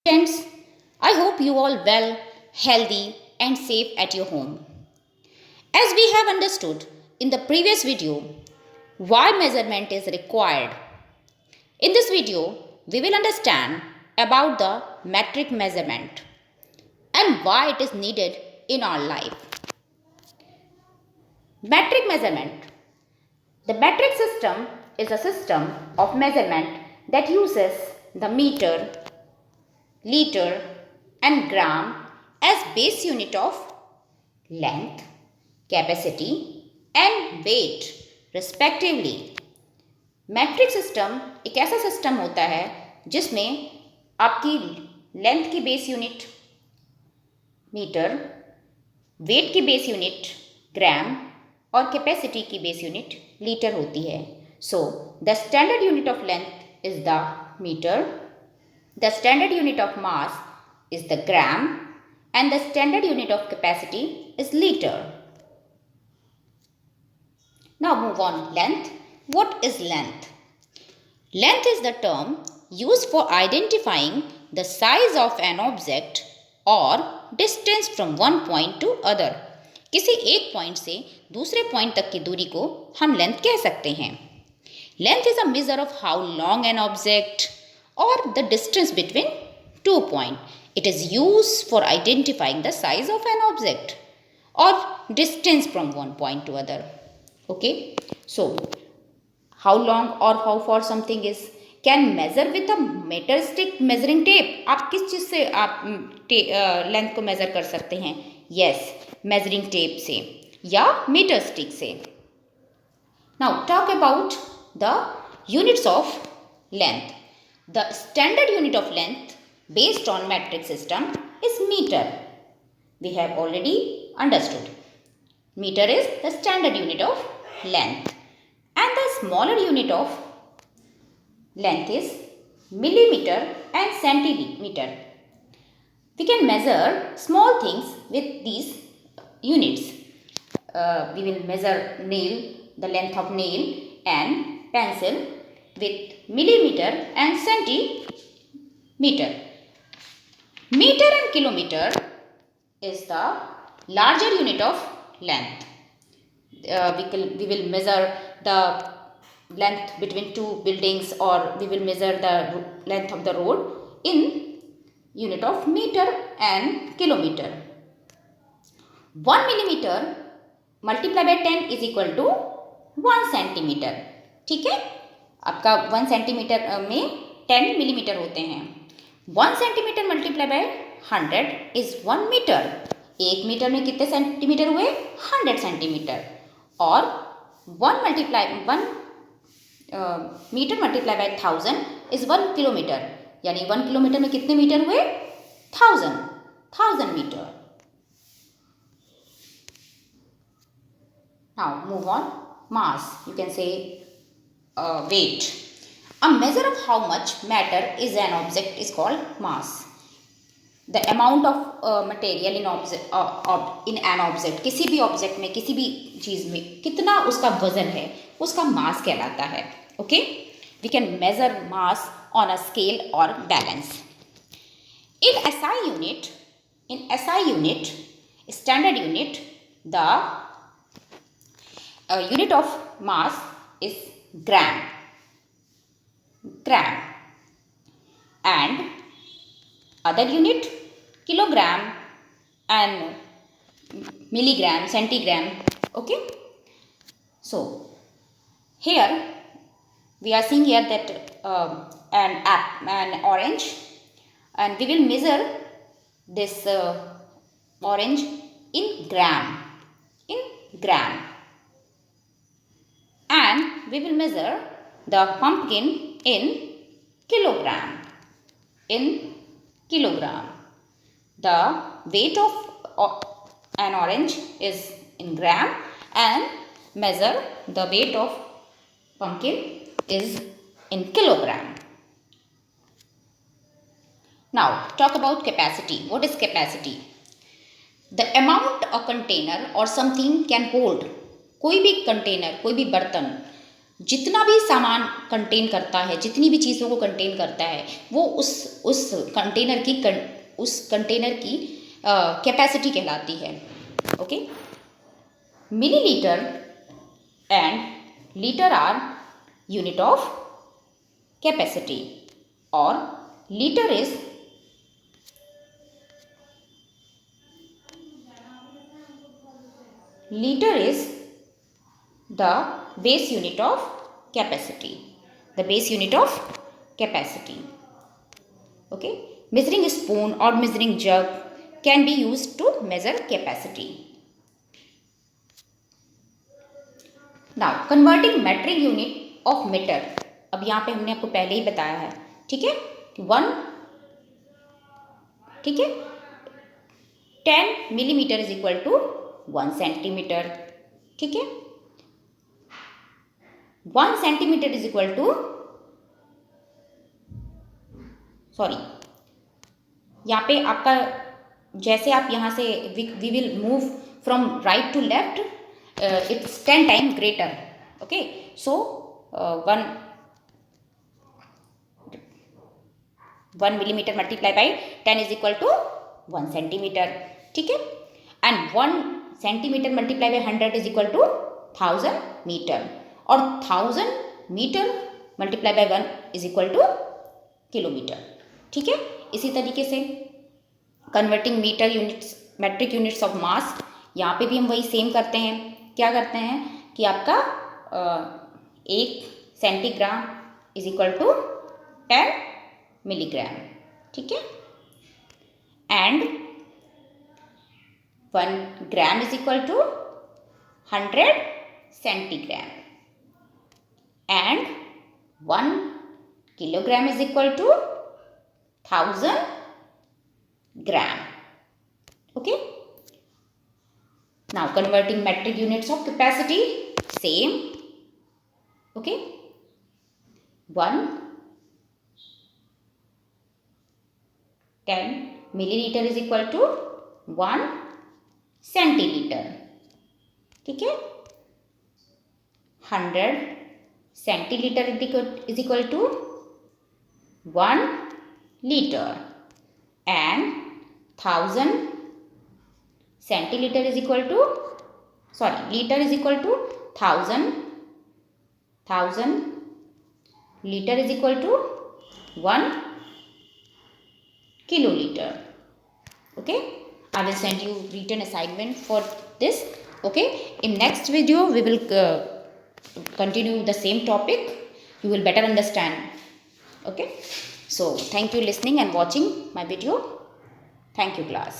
Friends, I hope you all well, healthy and safe at your home. As we have understood in the previous video, why measurement is required. In this video, we will understand about the metric measurement and why it is needed in our life. Metric measurement. The metric system is a system of measurement that uses the meter, liter and gram as base unit of length, capacity and weight respectively. Metric system एक ऐसा system होता है जिसमें आपकी length की base unit metre, weight की base unit gram और capacity की बेस यूनिट लीटर होती है. So the standard unit of length is the metre, the standard unit of mass is the gram and the standard unit of capacity is liter. Now move on. Length. What is length? Length is the term used for identifying the size of an object or distance from one point to other. किसी एक point से दूसरे point तक की दूरी को हम length कह सकते हैं. Length is a measure of how long an object or the distance between 2 points. It is used for identifying the size of an object or distance from one point to other. Okay. So, how long or how far something is can measure with a meter stick measuring tape. आप किस चीज़ से आप length को measure कर सकते हैं? Yes, measuring tape से या meter stick से. Now talk about the units of length. The standard unit of length based on metric system is meter. We have already understood. Meter is the standard unit of length. And the smaller unit of length is millimeter and centimeter. We can measure small things with these units. We will measure nail, the length of nail and pencil with millimeter and centimeter. Meter and kilometer is the larger unit of length. We will measure the length between two buildings or we will measure the length of the road in unit of meter and kilometer. 1 millimeter multiplied by 10 is equal to 1 centimeter. ठीक है, आपका 1 centimetre में 10 millimetre होते हैं. 1 centimetre multiply by 100 is 1 metre. 1 metre में कितने centimetre हुए? 100 centimetre. और 1 metre multiply by 1000 is 1 kilometre. यानी 1 किलोमीटर में कितने मीटर हुए? 1000 metre. Now move on. Mass. You can say weight. A measure of how much matter is an object is called mass. The amount of material in an object. किसी भी object में, किसी भी चीज़ में कितना उसका वजन है, उसका मास कहलाता है. Okay? We can measure mass on a scale or balance. In SI unit, standard unit, the unit of mass is gram. And other unit kilogram and milligram, centigram. Okay. So here we are seeing here that an orange, and we will measure this orange in gram. And we will measure the pumpkin in kilogram. The weight of an orange is in gram and measure the weight of pumpkin is in kilogram. Now talk about capacity. What is capacity? The amount a container or something can hold. कोई भी container, कोई भी बर्तन जितना भी सामान contain करता है, जितनी भी चीज़ों को कंटेन करता है, वो उस कंटेनर की कैपेसिटी कहलाती है। Okay, millilitre and litre are unit of capacity, और litre is the base unit of capacity. The base unit of capacity. Okay, measuring spoon or measuring jug can be used to measure capacity. Now converting metric unit of meter. अब यहाँ पे हमने आपको पहले ही बताया है, ठीक है, ठीक है, 10 millimetre is equal to 1 centimetre, ठीक है, 1 centimetre is equal to, sorry, यहाँ पे आपका जैसे आप यहाँ से we will move from right to left, it's 10 time greater. Okay, so 1 millimetre multiply by 10 is equal to 1 centimetre, ठीक है, and 1 centimetre multiply by 100 is equal to 1000 metre, और 1000 metre multiply by 1 is equal two kilometre, ठीक है. इसी तरीके से converting metre units metric units of mass, यहाँ पे भी हम वही सेम करते हैं. क्या करते हैं कि आपका 1 centigram is equal to 10 milligram, ठीक है, and 1 gram is equal to 100 centigram, and 1 kilogram is equal to 1000 gram. Okay, now converting metric units of capacity, same. Okay, 10 milliliter is equal to 1 centiliter, ठीक है, 100 centiliter is equal to 1 liter, and 1000 centiliter is equal to, sorry, liter is equal to 1000 liter is equal to 1 kiloliter. Okay, I will send you written assignment for this. Okay, in next video we will continue the same topic. You will better understand. Okay, so thank you listening and watching my video. Thank you class.